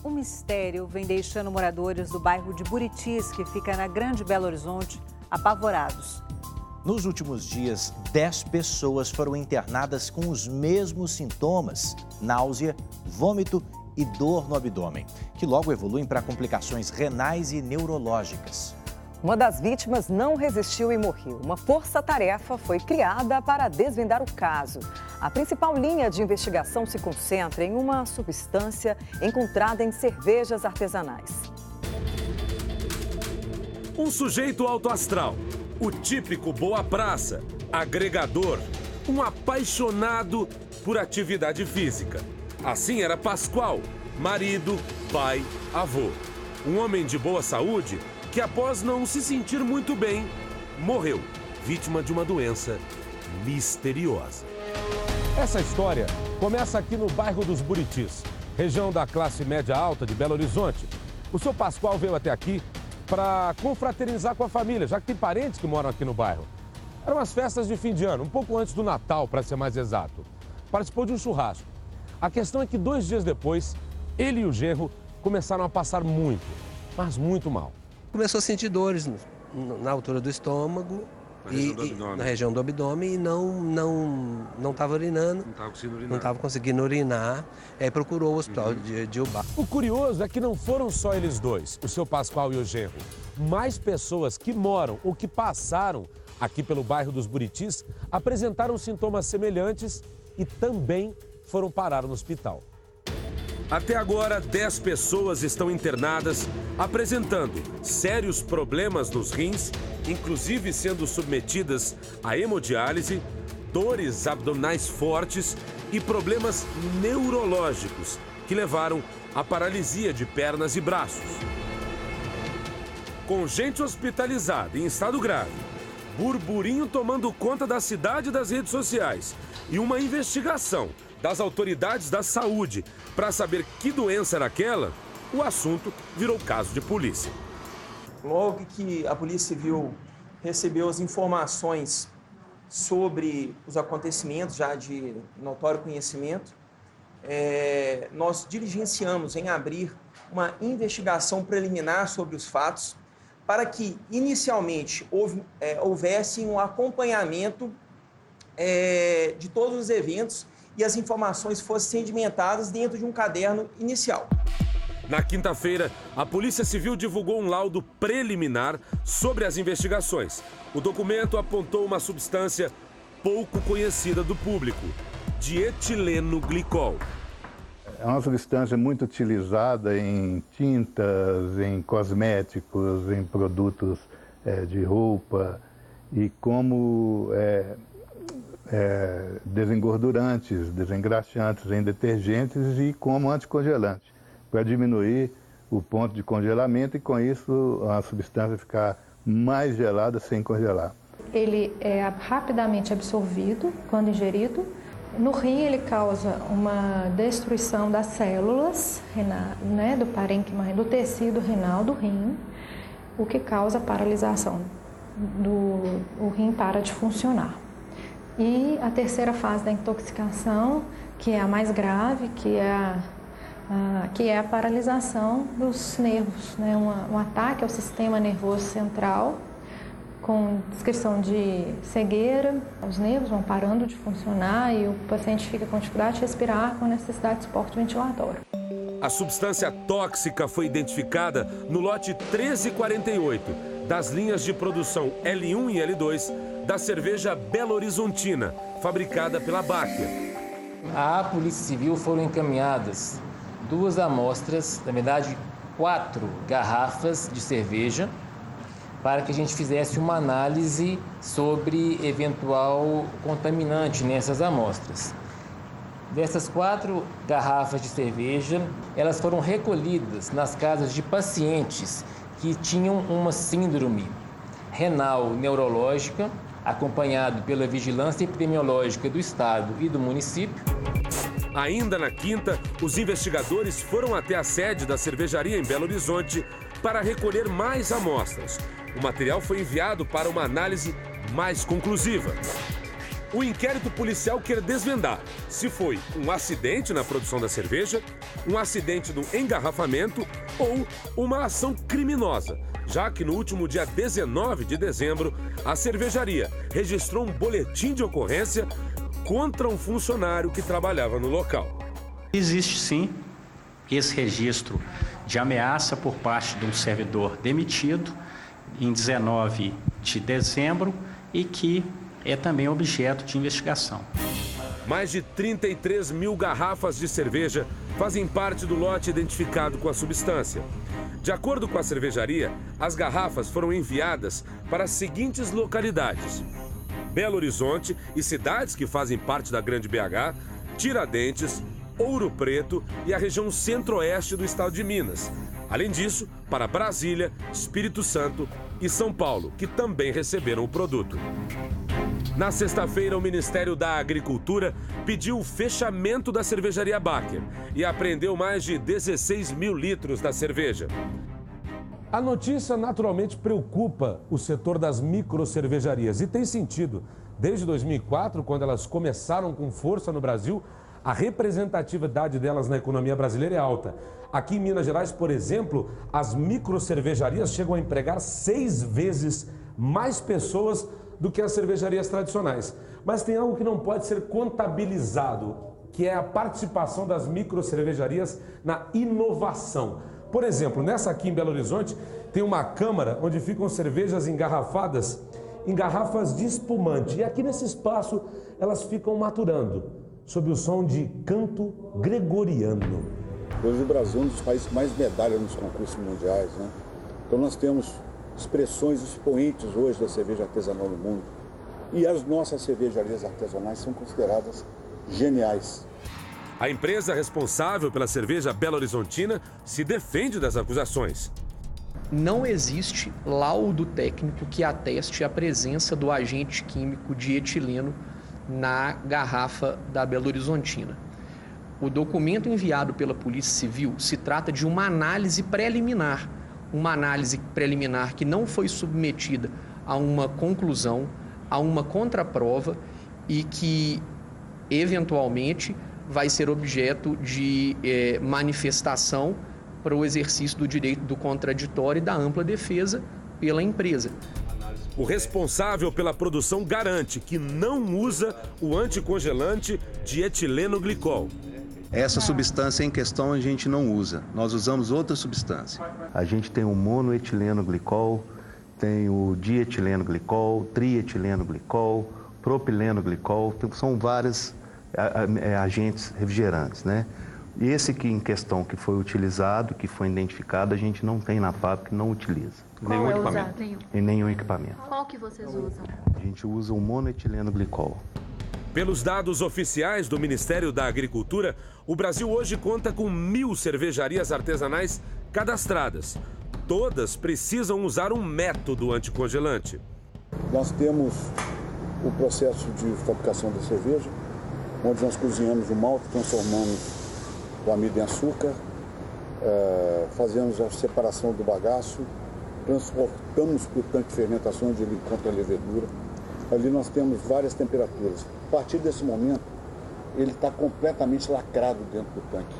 o mistério vem deixando moradores do bairro de Buritis, que fica na Grande Belo Horizonte, apavorados. Nos últimos dias, 10 pessoas foram internadas com os mesmos sintomas: náusea, vômito e dor no abdômen, que logo evoluem para complicações renais e neurológicas. Uma das vítimas não resistiu e morreu. Uma força-tarefa foi criada para desvendar o caso. A principal linha de investigação se concentra em uma substância encontrada em cervejas artesanais. Um sujeito alto astral, o típico boa praça, agregador, um apaixonado por atividade física. Assim era Pascoal, marido, pai, avô. Um homem de boa saúde que, após não se sentir muito bem, morreu, vítima de uma doença misteriosa. Essa história começa aqui no bairro dos Buritis, região da classe média alta de Belo Horizonte. O seu Pascoal veio até aqui para confraternizar com a família, já que tem parentes que moram aqui no bairro. Eram as festas de fim de ano, um pouco antes do Natal, para ser mais exato. Participou de um churrasco. A questão é que 2 dias depois, ele e o genro começaram a passar muito, mas muito mal. Começou a sentir dores na altura do estômago, na região do abdômen, e não estava urinando. Não estava conseguindo urinar. Aí procurou o hospital de Ubá. O curioso é que não foram só eles dois, o seu Pascoal e o genro. Mais pessoas que moram ou que passaram aqui pelo bairro dos Buritis apresentaram sintomas semelhantes e também foram parar no hospital. Até agora, 10 pessoas estão internadas, apresentando sérios problemas nos rins, inclusive sendo submetidas a hemodiálise, dores abdominais fortes e problemas neurológicos que levaram à paralisia de pernas e braços. Com gente hospitalizada em estado grave, burburinho tomando conta da cidade e das redes sociais e uma investigação das autoridades da saúde para saber que doença era aquela, o assunto virou caso de polícia. Logo que a Polícia Civil recebeu as informações sobre os acontecimentos já de notório conhecimento, nós diligenciamos em abrir uma investigação preliminar sobre os fatos para que, inicialmente, houvesse um acompanhamento de todos os eventos e as informações fossem sedimentadas dentro de um caderno inicial. Na quinta-feira, a Polícia Civil divulgou um laudo preliminar sobre as investigações. O documento apontou uma substância pouco conhecida do público, dietileno glicol. É uma substância muito utilizada em tintas, em cosméticos, em produtos de roupa e como desengordurantes, desengraxantes em detergentes e como anticongelante, para diminuir o ponto de congelamento e com isso a substância ficar mais gelada sem congelar. Ele é rapidamente absorvido quando ingerido. No rim ele causa uma destruição das células renais, do parênquima, do tecido renal do rim, o que causa paralisação. O rim para de funcionar. E a terceira fase da intoxicação, que é a mais grave, que é a paralisação dos nervos, né? Um ataque ao sistema nervoso central, com descrição de cegueira, os nervos vão parando de funcionar e o paciente fica com dificuldade de respirar, com necessidade de suporte ventilatório. A substância tóxica foi identificada no lote 1348 das linhas de produção L1 e L2 da cerveja Belo Horizontina, fabricada pela Báquia. À Polícia Civil foram encaminhadas 2 amostras, na verdade 4 garrafas de cerveja, para que a gente fizesse uma análise sobre eventual contaminante nessas amostras. Dessas 4 garrafas de cerveja, elas foram recolhidas nas casas de pacientes que tinham uma síndrome renal neurológica, acompanhado pela Vigilância Epidemiológica do Estado e do município. Ainda na quinta, os investigadores foram até a sede da cervejaria em Belo Horizonte para recolher mais amostras. O material foi enviado para uma análise mais conclusiva. O inquérito policial quer desvendar se foi um acidente na produção da cerveja, um acidente no engarrafamento ou uma ação criminosa, já que no último dia 19 de dezembro, a cervejaria registrou um boletim de ocorrência contra um funcionário que trabalhava no local. Existe sim esse registro de ameaça por parte de um servidor demitido em 19 de dezembro e que é também objeto de investigação. Mais de 33 mil garrafas de cerveja fazem parte do lote identificado com a substância. De acordo com a cervejaria, as garrafas foram enviadas para as seguintes localidades: Belo Horizonte e cidades que fazem parte da Grande BH, Tiradentes, Ouro Preto e a região centro-oeste do estado de Minas. Além disso, para Brasília, Espírito Santo e São Paulo, que também receberam o produto. Na sexta-feira, o Ministério da Agricultura pediu o fechamento da cervejaria Baker e apreendeu mais de 16 mil litros da cerveja. A notícia naturalmente preocupa o setor das microcervejarias e tem sentido. Desde 2004, quando elas começaram com força no Brasil, a representatividade delas na economia brasileira é alta. Aqui em Minas Gerais, por exemplo, as microcervejarias chegam a empregar 6 vezes mais pessoas do que as cervejarias tradicionais. Mas tem algo que não pode ser contabilizado, que é a participação das microcervejarias na inovação. Por exemplo, nessa aqui em Belo Horizonte, tem uma câmara onde ficam cervejas engarrafadas em garrafas de espumante. E aqui nesse espaço elas ficam maturando, sob o som de canto gregoriano. Hoje o Brasil é um dos países que mais medalha nos concursos mundiais, né? Então nós temos expressões expoentes hoje da cerveja artesanal no mundo. E as nossas cervejarias artesanais são consideradas geniais. A empresa responsável pela cerveja Belo Horizontina se defende das acusações. Não existe laudo técnico que ateste a presença do agente químico dietileno na garrafa da Belo Horizontina. O documento enviado pela Polícia Civil se trata de uma análise preliminar que não foi submetida a uma conclusão, a uma contraprova e que, eventualmente, vai ser objeto de manifestação para o exercício do direito do contraditório e da ampla defesa pela empresa. O responsável pela produção garante que não usa o anticongelante dietileno glicol. Essa substância em questão a gente não usa, nós usamos outra substância. A gente tem o monoetileno glicol, tem o dietileno glicol, trietileno glicol, propileno glicol, são vários agentes refrigerantes, né? E esse que em questão que foi utilizado, que foi identificado, a gente não tem na fábrica, não utiliza. Qual é usado? Em nenhum equipamento. Qual que vocês usam? A gente usa o monoetileno glicol. Pelos dados oficiais do Ministério da Agricultura, o Brasil hoje conta com 1.000 cervejarias artesanais cadastradas. Todas precisam usar um método anticongelante. Nós temos o processo de fabricação da cerveja, onde nós cozinhamos o malte, transformamos o amido em açúcar, fazemos a separação do bagaço, transportamos para o tanque de fermentação, onde ele encontra a levedura. Ali nós temos várias temperaturas. A partir desse momento, ele está completamente lacrado dentro do tanque.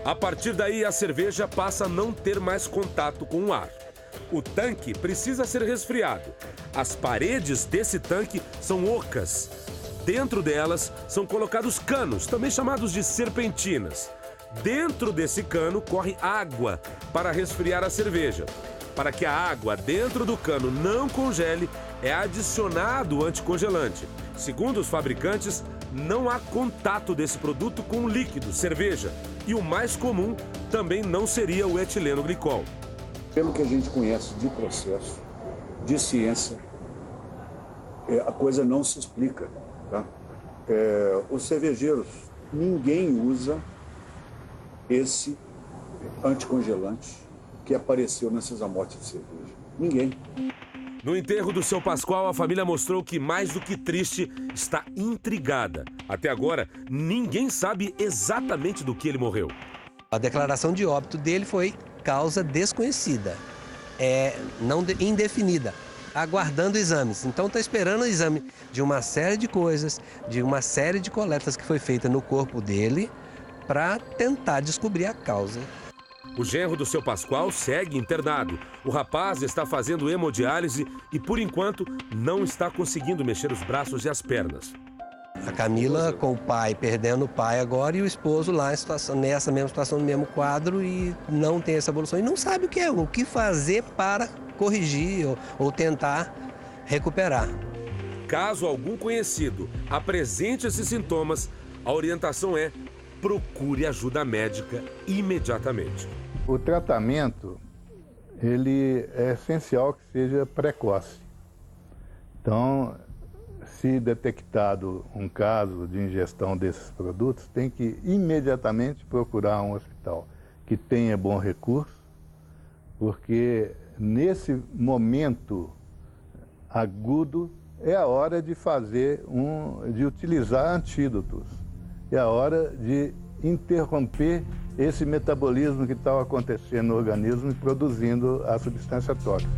A partir daí, a cerveja passa a não ter mais contato com o ar. O tanque precisa ser resfriado. As paredes desse tanque são ocas. Dentro delas são colocados canos, também chamados de serpentinas. Dentro desse cano corre água para resfriar a cerveja. Para que a água dentro do cano não congele, é adicionado o anticongelante. Segundo os fabricantes, não há contato desse produto com o líquido, cerveja. E o mais comum também não seria o etileno glicol. Pelo que a gente conhece de processo, de ciência, a coisa não se explica. Tá? Os cervejeiros, ninguém usa esse anticongelante que apareceu nessas amostras de cerveja. Ninguém. No enterro do seu Pascoal, a família mostrou que, mais do que triste, está intrigada. Até agora, ninguém sabe exatamente do que ele morreu. A declaração de óbito dele foi causa desconhecida, indefinida. aguardando exames. Então está esperando o exame de uma série de coisas, de uma série de coletas que foi feita no corpo dele para tentar descobrir a causa. O genro do seu Pascoal segue internado. O rapaz está fazendo hemodiálise e, por enquanto, não está conseguindo mexer os braços e as pernas. A Camila com o pai, perdendo o pai agora, e o esposo lá nessa mesma situação, no mesmo quadro, e não tem essa evolução. E não sabe o que fazer para corrigir ou tentar recuperar. Caso algum conhecido apresente esses sintomas, a orientação é: procure ajuda médica imediatamente. O tratamento, ele é essencial que seja precoce. Então, se detectado um caso de ingestão desses produtos, tem que imediatamente procurar um hospital que tenha bom recurso, porque nesse momento agudo é a hora de de utilizar antídotos. É a hora de interromper esse metabolismo que está acontecendo no organismo e produzindo a substância tóxica.